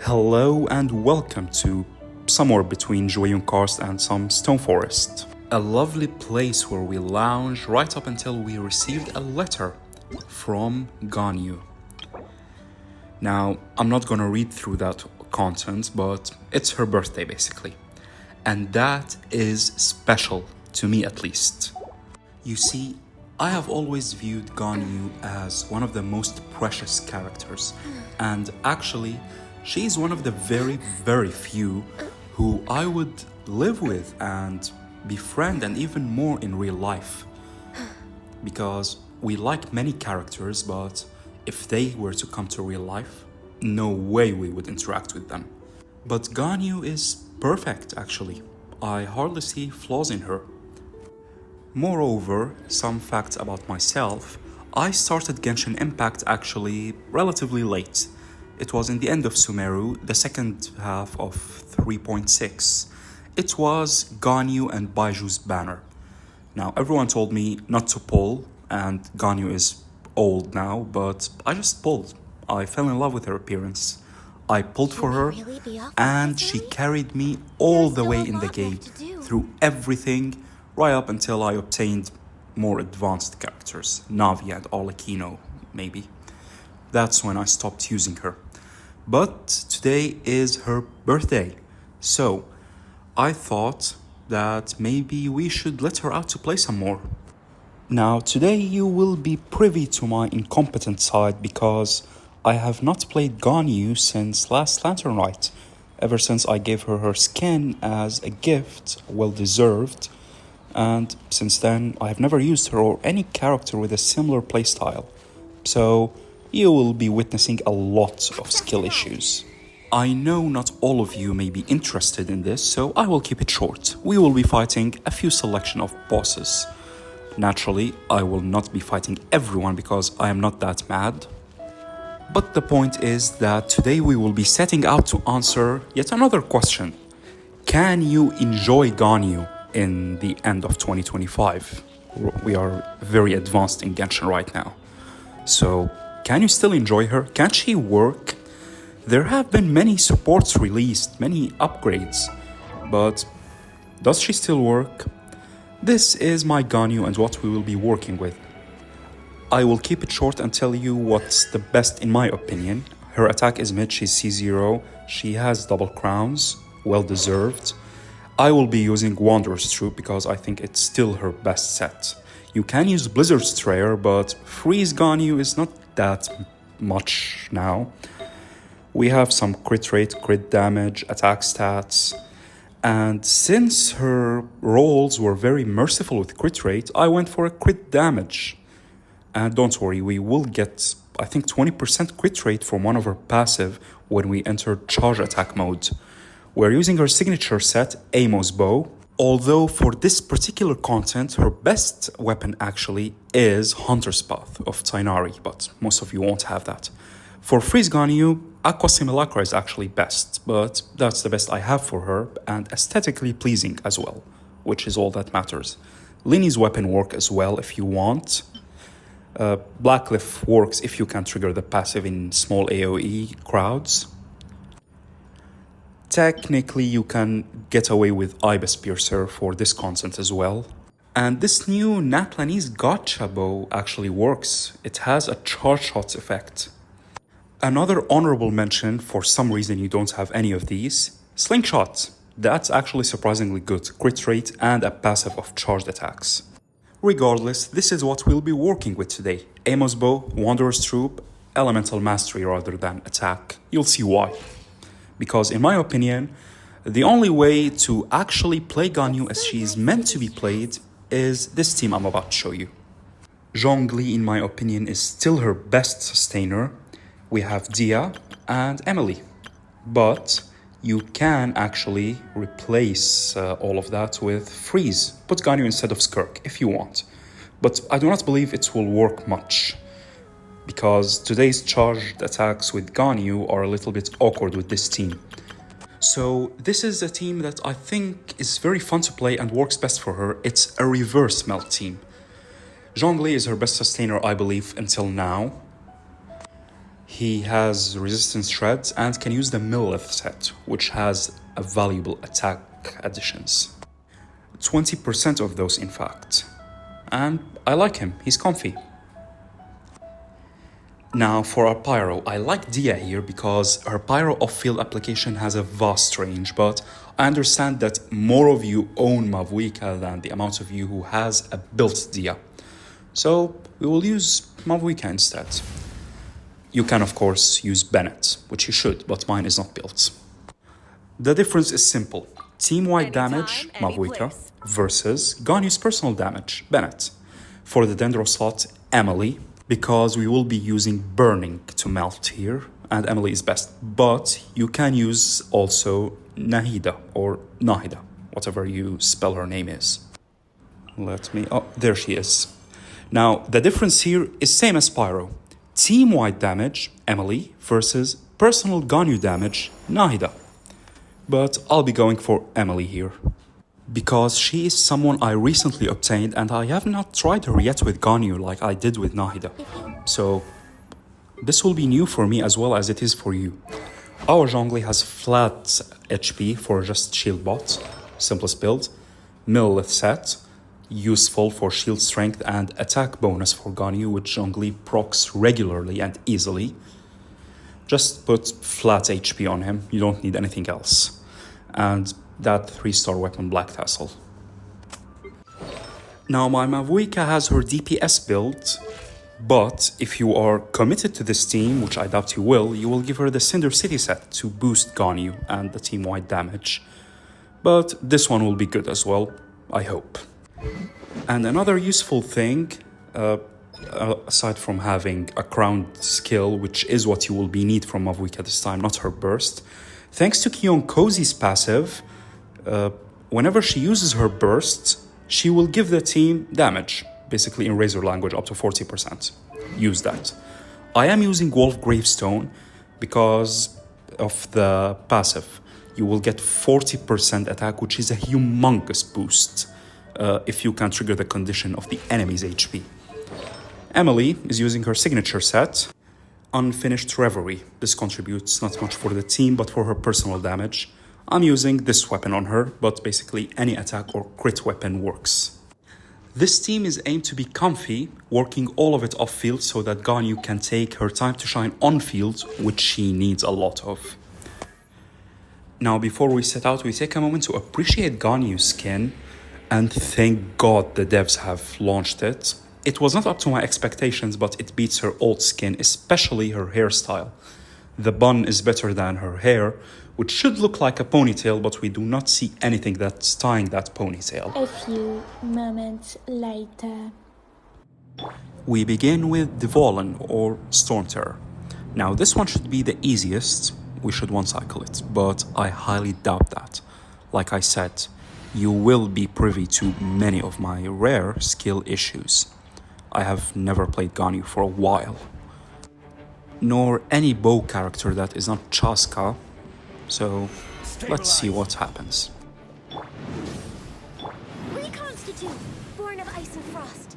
Hello and welcome to somewhere between Joyun Karst and some stone forest. A lovely place where we lounged right up until we received a letter from Ganyu. Now, I'm not gonna read through that content, but it's her birthday basically. And that is special, to me at least. You see, I have always viewed Ganyu as one of the most precious characters, and actually, she is one of the very, very few who I would live with and befriend, and even more in real life. Because we like many characters, but if they were to come to real life, no way we would interact with them. But Ganyu is perfect, actually. I hardly see flaws in her. Moreover, some facts about myself. I started Genshin Impact actually relatively late. It was in the end of Sumeru, the second half of 3.6. It was Ganyu and Baiju's banner. Now, everyone told me not to pull, and Ganyu is old now, but I just pulled. I fell in love with her appearance. I pulled for her, and she carried me all the way in the game, through everything, right up until I obtained more advanced characters, Navi and Arlecchino, maybe. That's when I stopped using her. But today is her birthday, so I thought that maybe we should let her out to play some more. Now, today you will be privy to my incompetent side because I have not played Ganyu since last Lantern Rite, ever since I gave her her skin as a gift, well deserved, and since then I have never used her or any character with a similar playstyle. So you will be witnessing a lot of skill issues. I know not all of you may be interested in this, so I will keep it short. We will be fighting a few selection of bosses. Naturally, I will not be fighting everyone because I am not that mad. But the point is that today we will be setting out to answer yet another question. Can you enjoy Ganyu in the end of 2025? We are very advanced in Genshin right now. So, can you still enjoy her? Can she work? There have been many supports released, many upgrades, but does she still work? This is my Ganyu and what we will be working with. I will keep it short and tell you what's the best in my opinion. Her attack is mid, she's C0, she has double crowns, well deserved. I will be using Wanderer's Troop because I think it's still her best set. You can use Blizzard Strayer, but Freeze Ganyu is not that much now. We have some crit rate, crit damage, attack stats, and since her rolls were very merciful with crit rate, I went for a crit damage. And don't worry, we will get, I think, 20% crit rate from one of her passive when we enter charge attack mode. We're using her signature set, Amos Bow. Although for this particular content, her best weapon actually is Hunter's Path of Tainari, but most of you won't have that. For Freeze Ganyu, Aqua Simulacra is actually best, but that's the best I have for her, and aesthetically pleasing as well, which is all that matters. Lini's weapon work as well if you want. Blackcliff works if you can trigger the passive in small AoE crowds. Technically, you can get away with Ibis Piercer for this content as well. And this new Natlanese Gotcha bow actually works. It has a charge shots effect. Another honorable mention, for some reason you don't have any of these, Slingshot. That's actually surprisingly good, crit rate and a passive of charged attacks. Regardless, this is what we'll be working with today. Amos Bow, Wanderer's Troop, Elemental Mastery rather than attack. You'll see why. Because in my opinion, the only way to actually play Ganyu as she is meant to be played is this team I'm about to show you. Zhongli, in my opinion, is still her best sustainer. We have Dia and Emily. But you can actually replace all of that with Freeze. Put Ganyu instead of Skirk if you want. But I do not believe it will work much, because today's charged attacks with Ganyu are a little bit awkward with this team. So this is a team that I think is very fun to play and works best for her. It's a reverse melt team. Zhongli is her best sustainer, I believe, until now. He has resistance shreds and can use the Millith set, which has a valuable attack additions. 20% of those, in fact. And I like him, he's comfy. Now for our Pyro, I like Dia here because her Pyro off-field application has a vast range, but I understand that more of you own Mavuika than the amount of you who has a built Dia. So we will use Mavuika instead. You can of course use Bennett, which you should, but mine is not built. The difference is simple. Team-wide damage, Mavuika, versus Ganyu's personal damage, Bennett. For the Dendro slot, Emily, because we will be using Burning to melt here, and Emily is best. But you can use also Nahida, or Nahida, whatever you spell her name is. Oh, there she is. Now, the difference here is same as Pyro. Team-wide damage, Emily, versus personal Ganyu damage, Nahida. But I'll be going for Emily here, because she is someone I recently obtained and I have not tried her yet with Ganyu like I did with Nahida. So this will be new for me as well as it is for you. Our Zhongli has flat HP for just shield bot, simplest build, Millith set, useful for shield strength and attack bonus for Ganyu, which Zhongli procs regularly and easily. Just put flat HP on him, you don't need anything else. And that 3-star weapon Black Tassel. Now my Mavuika has her DPS build, but if you are committed to this team, which I doubt you will give her the Cinder City set to boost Ganyu and the team-wide damage. But this one will be good as well, I hope. And another useful thing, aside from having a crowned skill, which is what you will be need from Mavuika this time, not her burst, thanks to Kion Kozi's passive, whenever she uses her burst, she will give the team damage, basically in Razor language, up to 40%. Use that. I am using Wolf Gravestone because of the passive. You will get 40% attack, which is a humongous boost if you can trigger the condition of the enemy's HP. Emily is using her signature set, Unfinished Reverie. This contributes not much for the team, but for her personal damage. I'm using this weapon on her, but basically any attack or crit weapon works. This team is aimed to be comfy, working all of it off-field so that Ganyu can take her time to shine on-field, which she needs a lot of. Now, before we set out, we take a moment to appreciate Ganyu's skin, and thank God the devs have launched it. It was not up to my expectations, but it beats her old skin, especially her hairstyle. The bun is better than her hair, which should look like a ponytail, but we do not see anything that's tying that ponytail. A few moments later. We begin with Devolen, or Storm Terror. Now, this one should be the easiest. We should one-cycle it, but I highly doubt that. Like I said, you will be privy to many of my rare skill issues. I have never played Ganyu for a while. Nor any bow character that is not Chaska, so let's see what happens. Reconstitute, born of ice and frost.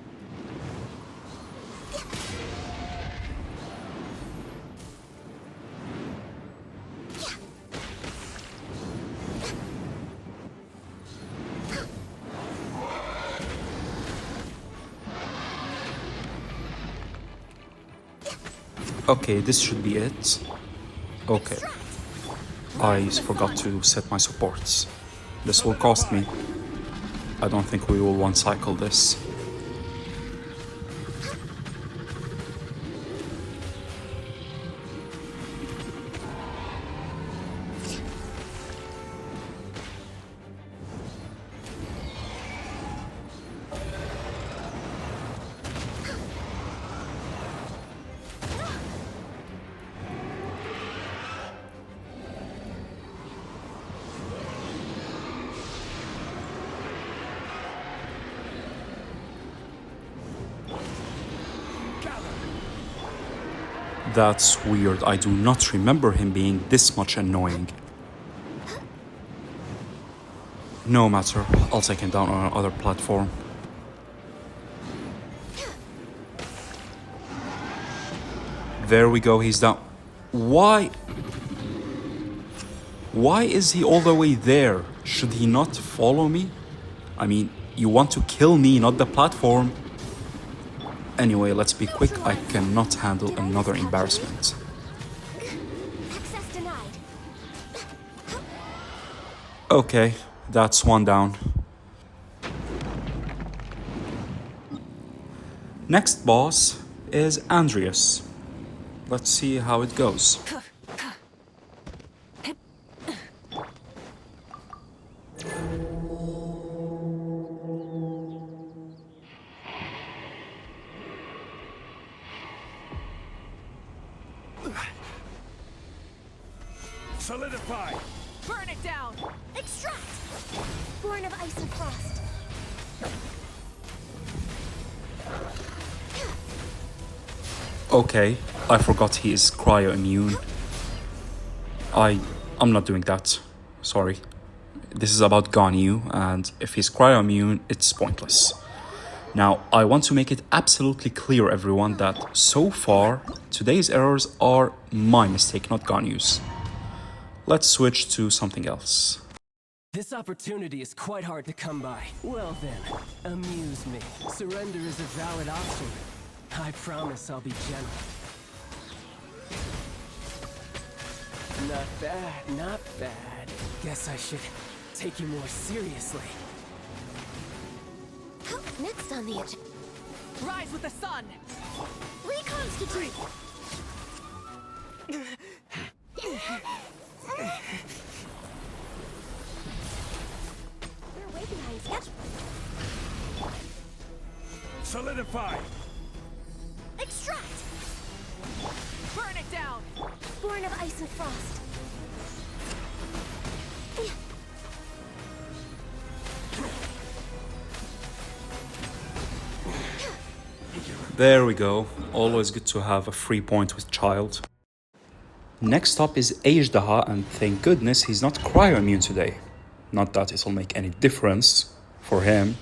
Okay, this should be it. Okay. I forgot to set my supports. This will cost me. I don't think we will one-cycle this. That's weird. I do not remember him being this much annoying. No matter, I'll take him down on another platform. There we go, he's down. Why? Why is he all the way there? Should he not follow me? I mean, you want to kill me, not the platform. Anyway, let's be quick. I cannot handle another embarrassment. Access denied. Okay, that's one down. Next boss is Andreas. Let's see how it goes. Solidify! Burn it down! Extract! Born of ice and frost. Okay, I forgot he is cryo-immune. I'm not doing that. Sorry. This is about Ganyu, and if he's cryo-immune, it's pointless. Now, I want to make it absolutely clear, everyone, that so far, today's errors are my mistake, not Ganyu's. Let's switch to something else. This opportunity is quite hard to come by. Well then, amuse me. Surrender is a valid option. I promise I'll be gentle. Not bad, not bad. Guess I should take you more seriously. Next on the agenda. Rise with the sun! Reconstitute! We're way behind schedule. Solidify! Extract! Burn it down! Born of ice and frost. There we go. Always good to have a free point with child. Next up is Ajdaha, and thank goodness he's not cryo-immune today. Not that it'll make any difference for him.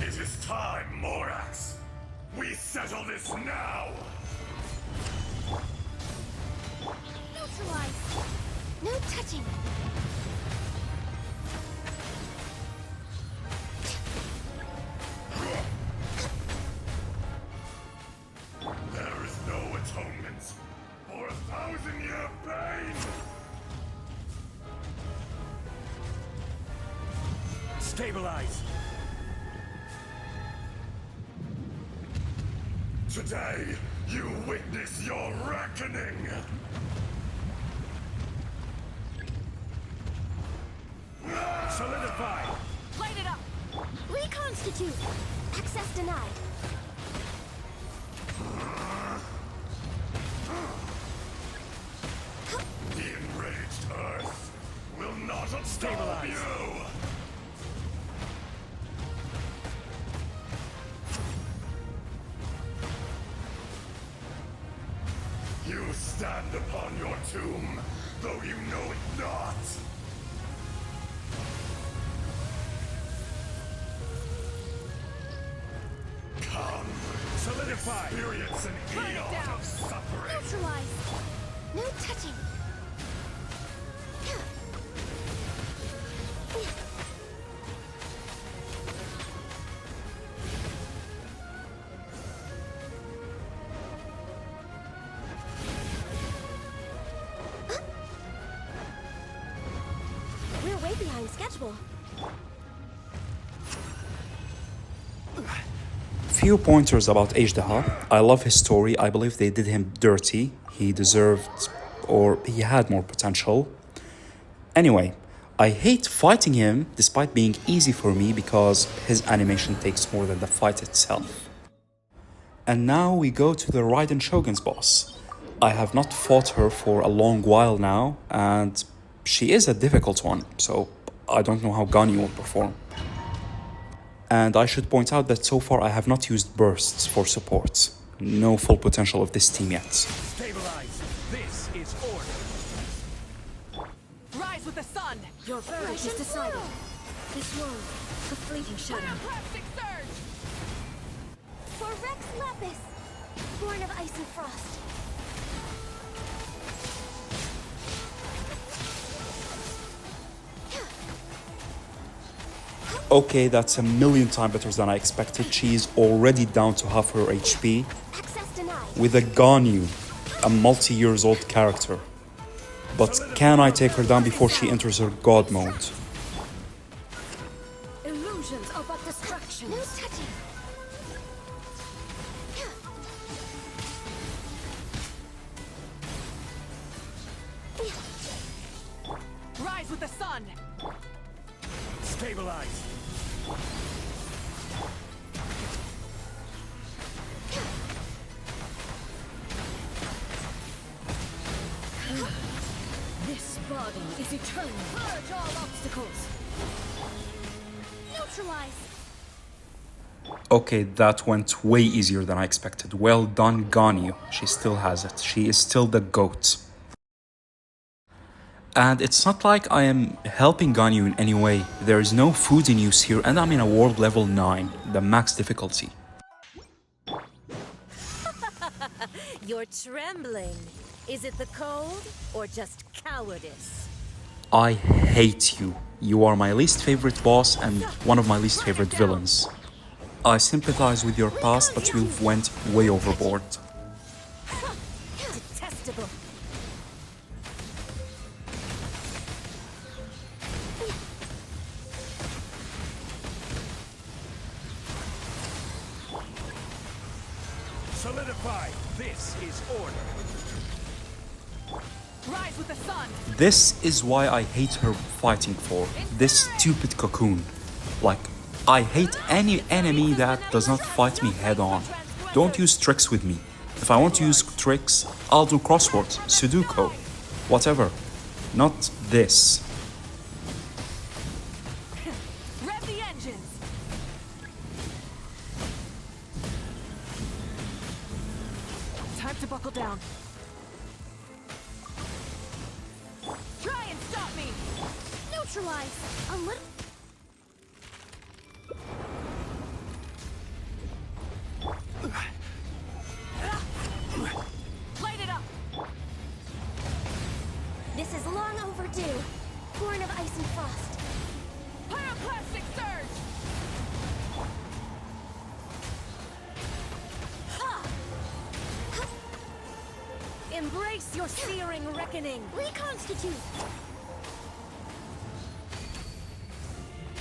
It is time, Morax. We settle this now. Neutralize. No touching. There is no atonement for 1,000-year pain. Stabilize! Today, you witness your reckoning. Solidify! Light it up! Reconstitute. Access denied. The enraged Earth will not absolve Stabilize. you. You stand upon your tomb, though you know it not. Come, Solidify! experience an Burn it eon down. of suffering. Neutralize. No touching. We're way behind schedule. Few pointers about Ajdaha. I love his story. I believe they did him dirty. He deserved, or he had more potential. Anyway, I hate fighting him despite being easy for me because his animation takes more than the fight itself. And now we go to the Raiden Shogun's boss. I have not fought her for a long while now, and she is a difficult one, so I don't know how Ganyu will perform. And I should point out that so far I have not used bursts for support. No full potential of this team yet. Stabilize! This is order! Rise with the sun! Your verdict is decided. This world, a fleeting shadow. Pyroclastic surge! For Rex Lapis, born of ice and frost. Okay, that's a million times better than I expected. She's already down to half her HP Access denied. with a Ganyu, a multi-years old character. But can I take her down before she enters her god mode? Illusions are but distractions. No touching. Rise with the sun! Stabilize. This body is eternal. Purge all obstacles. Neutralize. Okay, that went way easier than I expected. Well done, Ganyu. She still has it. She is still the GOAT. And it's not like I am helping Ganyu in any way. There is no food in use here, and I'm in a world level 9, the max difficulty. You're trembling. Is it the cold or just cowardice? I hate you. You are my least favorite boss and one of my least favorite villains. I sympathize with your past, but you went way overboard. Detestable. Solidify. This is order. Rise with the sun! This is why I hate her fighting for. This stupid cocoon. Like, I hate any enemy that does not fight me head on. Don't use tricks with me. If I want to use tricks, I'll do crosswords, Sudoku, whatever. Not this. Rev the engines! Time to buckle down. Try and stop me! Neutralize. A little. Light it up! This is long overdue. Born of ice and frost. Pyroclastic surge! Embrace your searing reckoning. Reconstitute.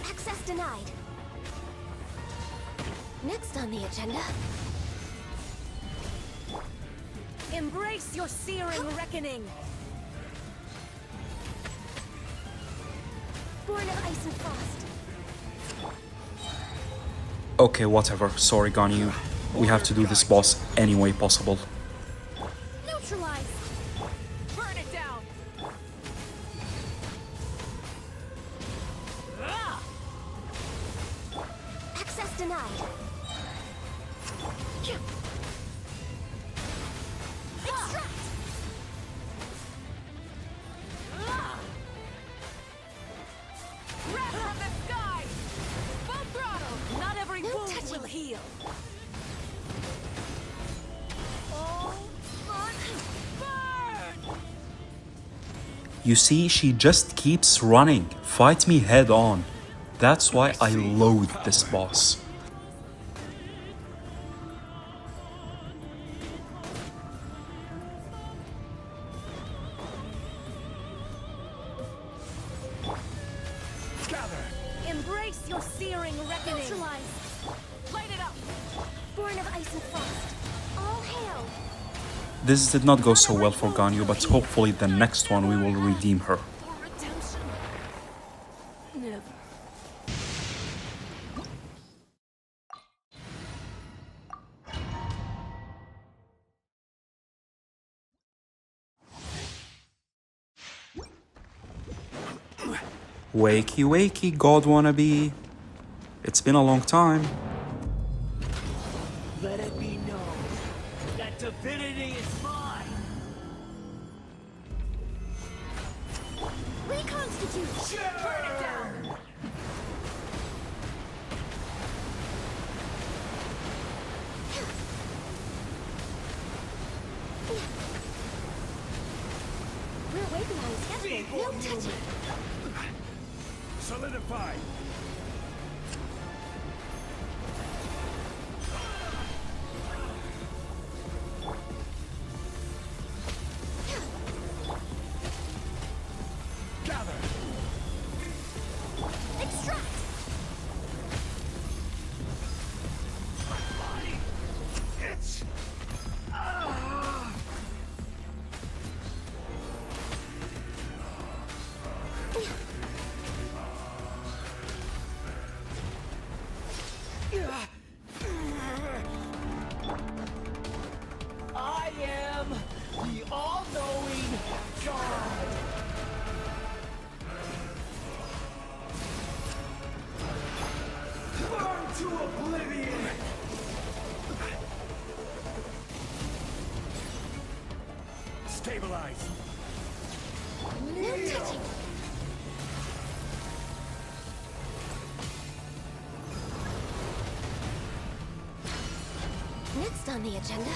Access denied. Next on the agenda. Embrace your searing reckoning. Born of ice and frost. Okay, whatever. Sorry, Ganyu. We have to do this boss any way possible. Neutralize. Burn it down! Access denied. Extract. Wrath from the sky! Full throttle! Not every No wound touching. will heal. Burn! You see, she just keeps running. Fight me head on. That's why I loathe this boss. Gather. Embrace your searing reckoning. Neutralize. Light it up! Born of ice and frost. All hail. This did not go so well for Ganyu, but hopefully the next one we will redeem her. For redemption. Never. Wakey, wakey, God wannabe. It's been a long time. Let it be known that divinity is mine. Reconstitute. Burn it down! No touching. Solidify. Gather. Extract. It's I am the all-knowing God. Burn to oblivion. stabilize. No touching. Next on the agenda.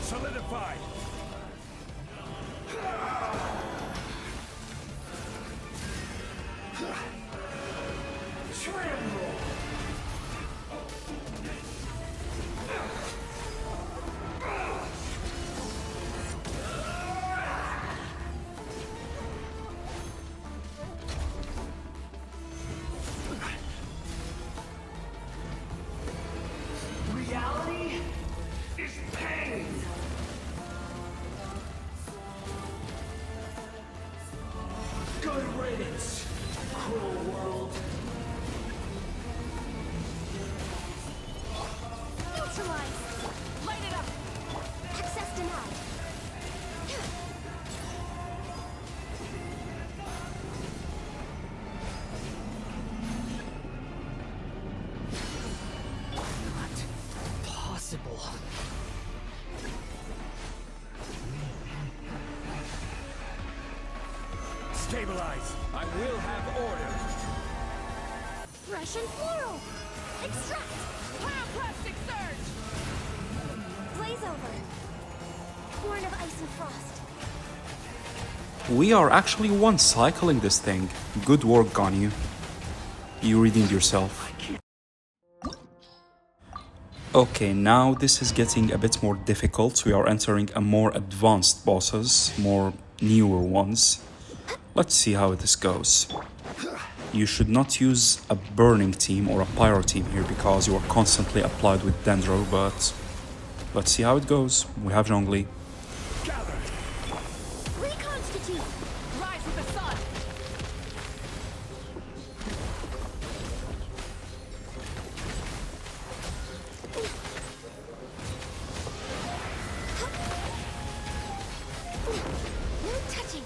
Solidify. Tremble. Reality is pain. Good riddance, cruel world. Neutralize. Light it up. Access denied. Possible. Stabilize. I will have order. Russian floral. Extract. Pyroclastic surge. Blaze over. Born of ice and frost. We are actually one-cycling this thing. Good work, Ganyu. You redeemed yourself. Okay, now this is getting a bit more difficult. We are entering a more advanced bosses, more newer ones. Let's see how this goes. You should not use a burning team or a pyro team here because you are constantly applied with Dendro, but let's see how it goes. We have Zhongli. Gather. Reconstitute. Rise with the sun. No touching.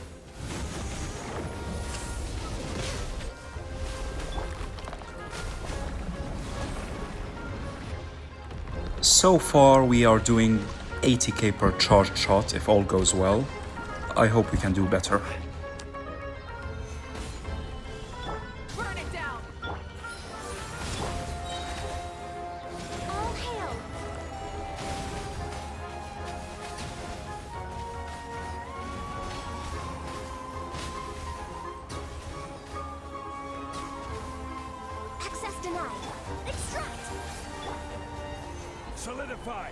So far, we are doing 80k per charged shot if all goes well. I hope we can do better. Burn it down. All hail. Access denied. Extract. Solidify.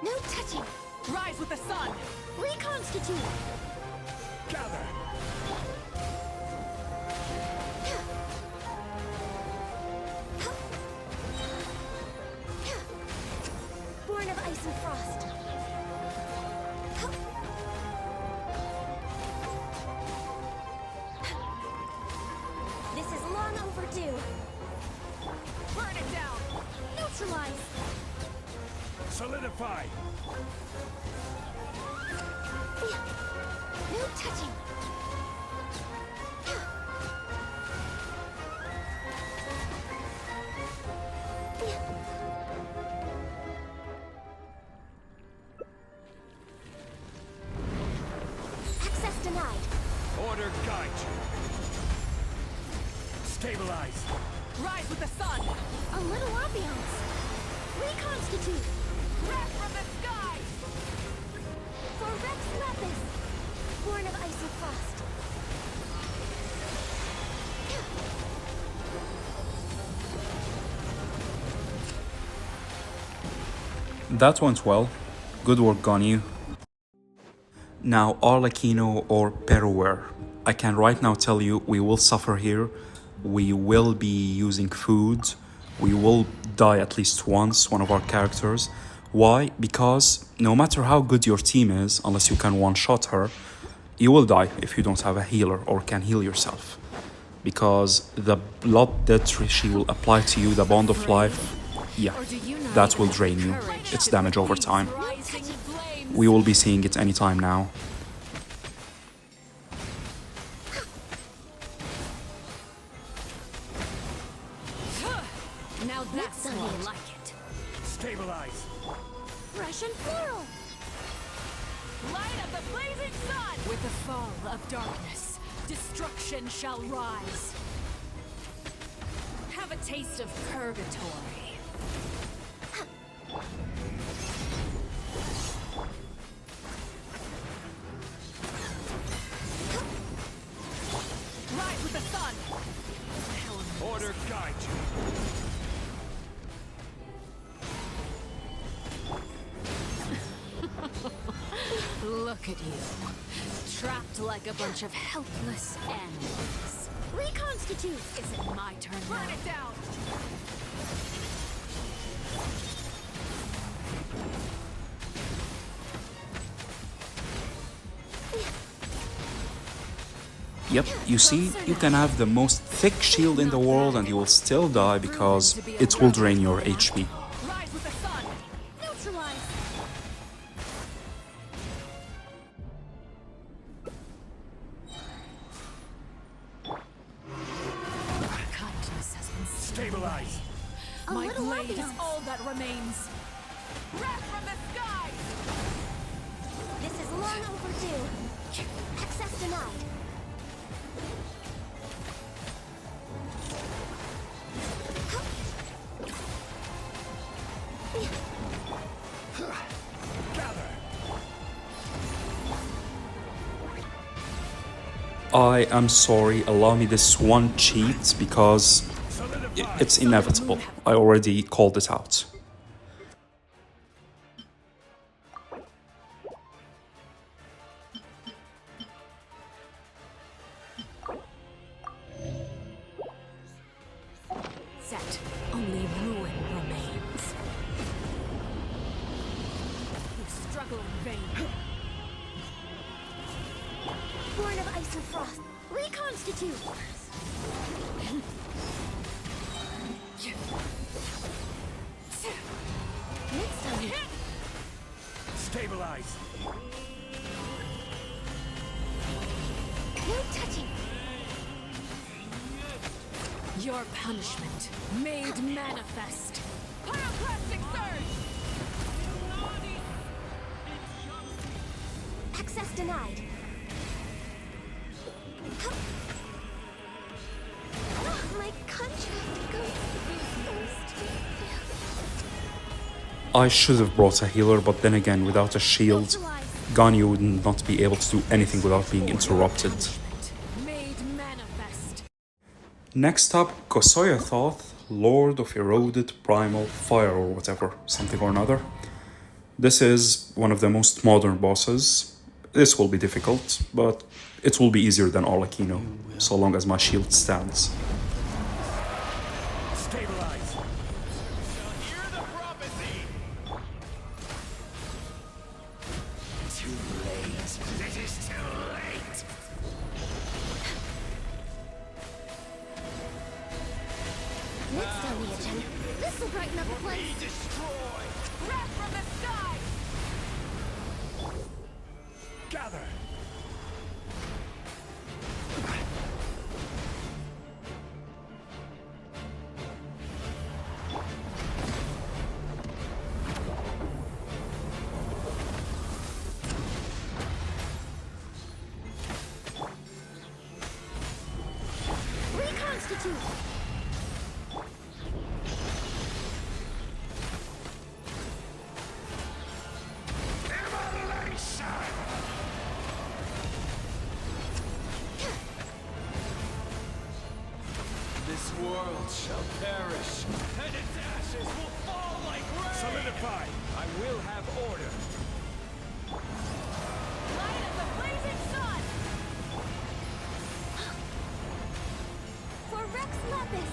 No touching. Rise with the sun. Reconstitute. Gather. Born of ice and frost. This is long overdue. Burn it down. Neutralize. Solidify. No touching. Access denied. Order guide you. Stabilize. Rise with the sun. A little ambiance. Reconstitute. Wrath from the sky. For Rex Lapis. Born of ice and frost. That went well. Good work, Ganyu. Now, Arlecchino or Perrower. I can right now tell you we will suffer here. We will be using food. We will die at least once, one of our characters. Why? Because no matter how good your team is, unless you can one-shot her, you will die if you don't have a healer or can heal yourself. Because the blood that she will apply to you, the bond of life, yeah, that will drain you. It's damage over time. Rising flames. We will be seeing it anytime now. Now that's more like it. Stabilize. Fresh and floral. Light of the blazing sun. With the fall of darkness, destruction shall rise. Have a taste of purgatory. Rise with the sun. Order guide you. Look at you. Trapped like a bunch of helpless animals. Reconstitute. Is it my turn now? Burn it down. Yep, you see, you can have the most thick shield in the world and you will still die because it will drain your HP. Rise with the sun. Neutralize. Kindness has been Stabilize. A My little blade is ambiance. all that remains. Wrath from the sky. This is long overdue. Access denied. Gather. I am sorry, allow me this one cheat because it's inevitable. I already called it out. Set. Only ruin remains. You struggle in vain. Born of ice and frost. Reconstitute. Next time. Stabilize. No touching. Your punishment made manifest. Pyroclastic surge! Access denied. My contract goes first. I should have brought a healer, but then again, without a shield, Ganyu would not be able to do anything without being interrupted. Made manifest. Next up, Kosoyathoth, Lord of Eroded Primal Fire or whatever, something or another. This is one of the most modern bosses. This will be difficult, but it will be easier than Arlecchino, so long as my shield stands. Stabilize. Hear the prophecy! Too late. It is too late. Next on the agenda. This will brighten up the place. Destroy! Wrath from the sky! Gather. Reconstitute. shall perish, and its ashes will fall like rain! Solidify! I will have order. Light of the blazing sun! For Rex Lapis!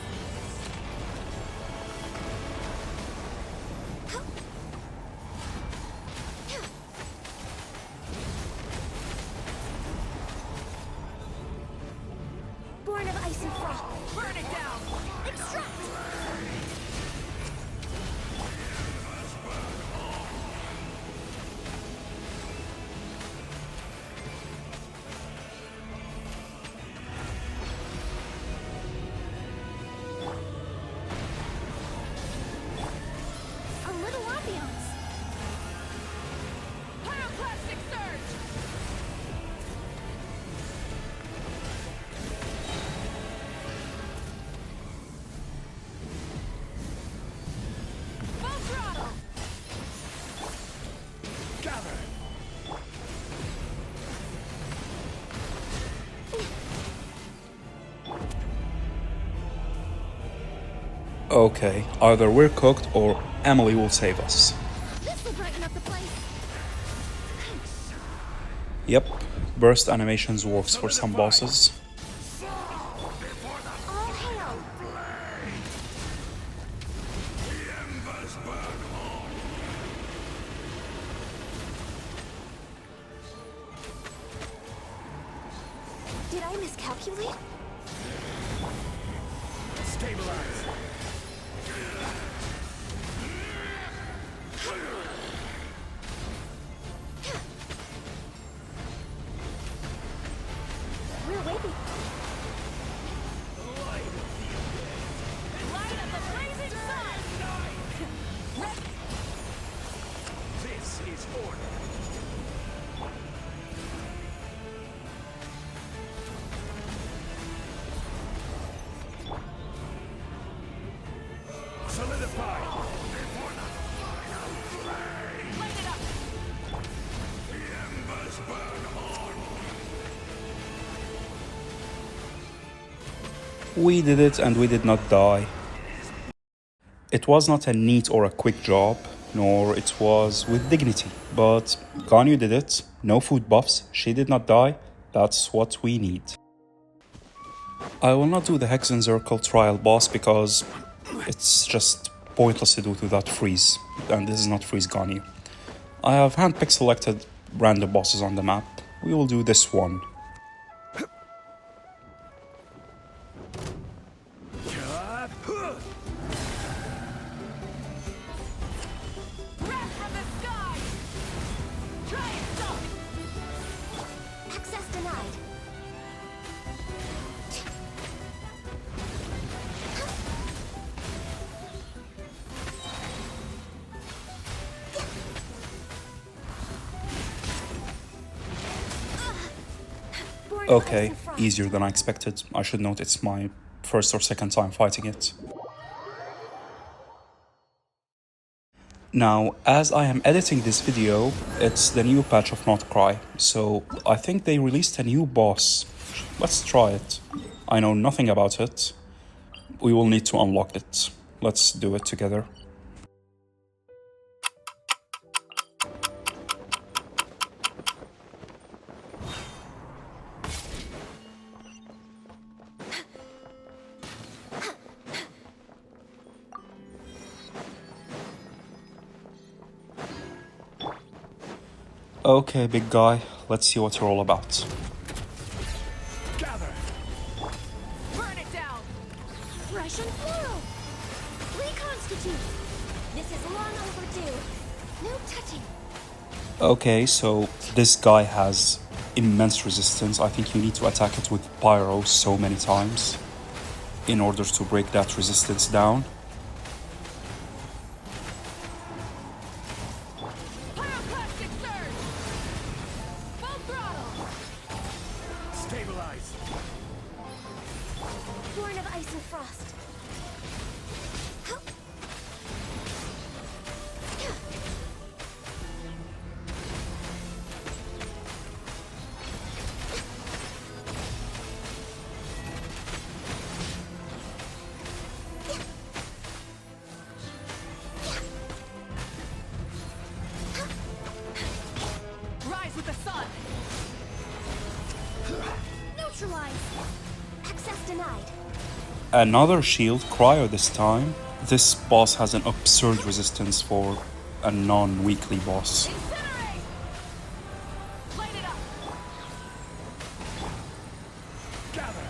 Born of ice and frost! Burn it down! Extract! A little ambiance! Pyroclastic surge! Full throttle! Gather! Okay, either we're cooked or Emily will save us. This will brighten up the place! Yep, burst animations works for some bosses. All hail! Did I miscalculate? Stabilize! We're waiting. Light of the blazing sun! This is order. Solidify! Light it up! We did it and we did not die. It was not a neat or a quick job, nor it was with dignity, but Ganyu did it, no food buffs, she did not die, that's what we need. I will not do the Hexen Circle trial boss because it's just pointless to do to that freeze, and this is not freeze Ganyu. I have handpicked selected random bosses on the map, we will do this one. Wrath from the sky! Try it, stop! Access denied. Born of ice Okay, and frost. easier than I expected. I should note it's my first or second time fighting it. Now, as I am editing this video, it's the new patch of Not Cry, so I think they released a new boss. Let's try it. I know nothing about it. We will need to unlock it. Let's do it together. Okay, big guy, let's see what you're all about. Gather! Burn it down! Russian floral! Reconstitute! This is long overdue. No touching. Okay, so this guy has immense resistance. I think you need to attack it with Pyro so many times in order to break that resistance down. Pyroclastic surge! Full throttle! Stabilize! Born of ice and frost. Another shield, Cryo this time. This boss has an absurd resistance for a non-weekly boss. Incinerate! Light it up! Gather!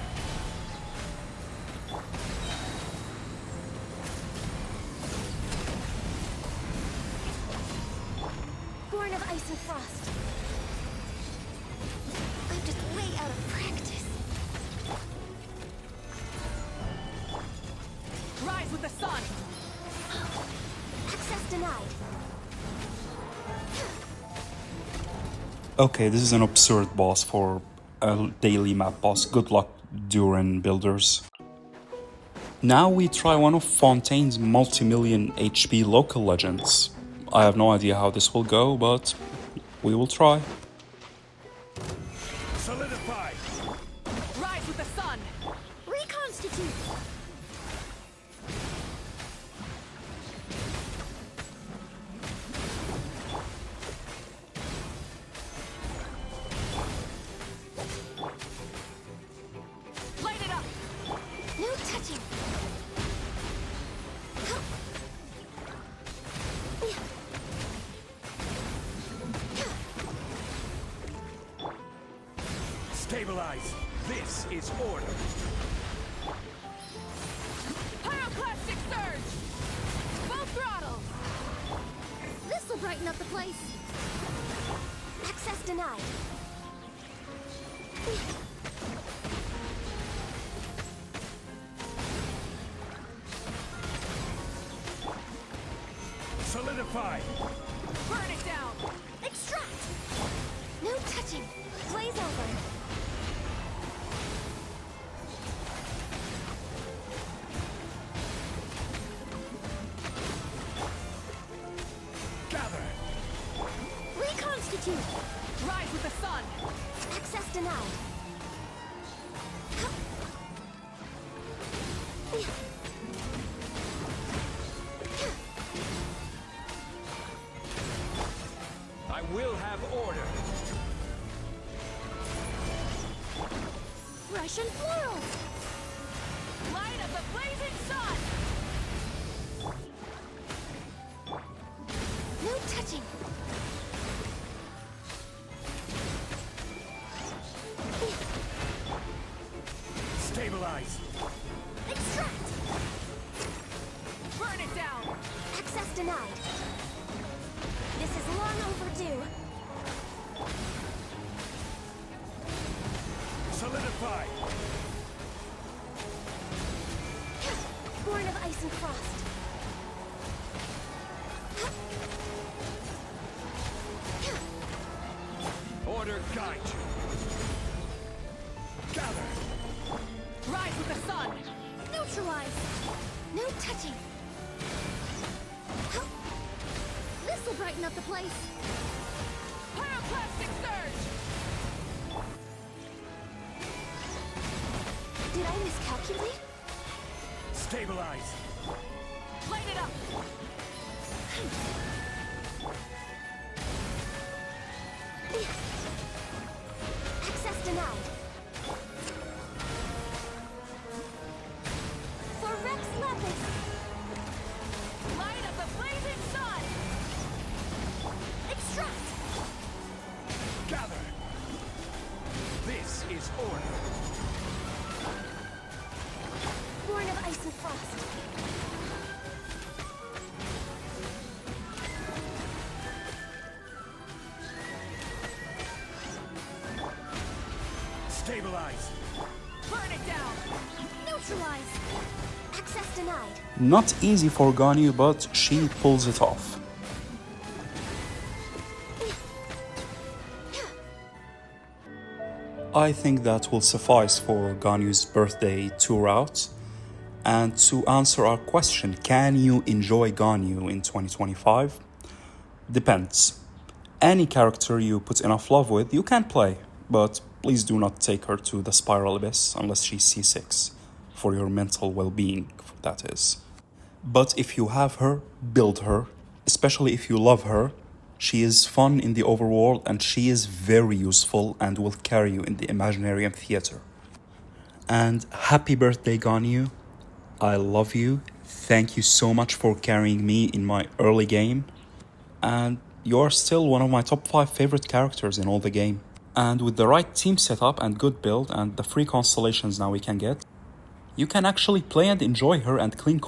Born of ice and frost. I'm just way out of practice. Rise with the sun! Access denied. Okay, this is an absurd boss for a daily map boss. Good luck, Durin builders. Now we try one of Fontaine's multi-million HP local legends. I have no idea how this will go, but we will try. Solidify! Rise with the sun! Reconstitute. Light it up! No touching. Stabilize! This is order! Pyroclastic surge! Full throttle! This'll brighten up the place. Access denied. Solidify! Burn it down! Extract. No touching. Blaze over. Gather! Reconstitute. Rise with the sun! Access denied. I will have order! Russian floral. Light of the blazing sun! No touching. Stabilize! Extract. Burn it down! Access denied. This is long overdue. Solidify! Born of ice and frost. Order guide you! Gather! Rise with the sun! Neutralize. No touching. This'll brighten up the place. Pyroclastic surge! Did I miscalculate? Stabilize! Light it up! Access denied. For Rex Lapis. Light of the blazing sun! Extract. Gather! This is order! Born of ice and frost. Stabilize! Burn it down! Neutralize. Access denied. Not easy for Ganyu, but she pulls it off. I think that will suffice for Ganyu's birthday tour out. And to answer our question, can you enjoy Ganyu in 2025? Depends. Any character you put enough love with, you can play, but please do not take her to the spiral abyss unless she's C6, for your mental well-being, that is. But if you have her, build her, especially if you love her. She is fun in the overworld and she is very useful and will carry you in the Imaginarium theater. And happy birthday, Ganyu. I love you. Thank you so much for carrying me in my early game. And you're still one of my top 5 favorite characters in all the game. And with the right team setup and good build and the free constellations now we can get, you can actually play and enjoy her and clean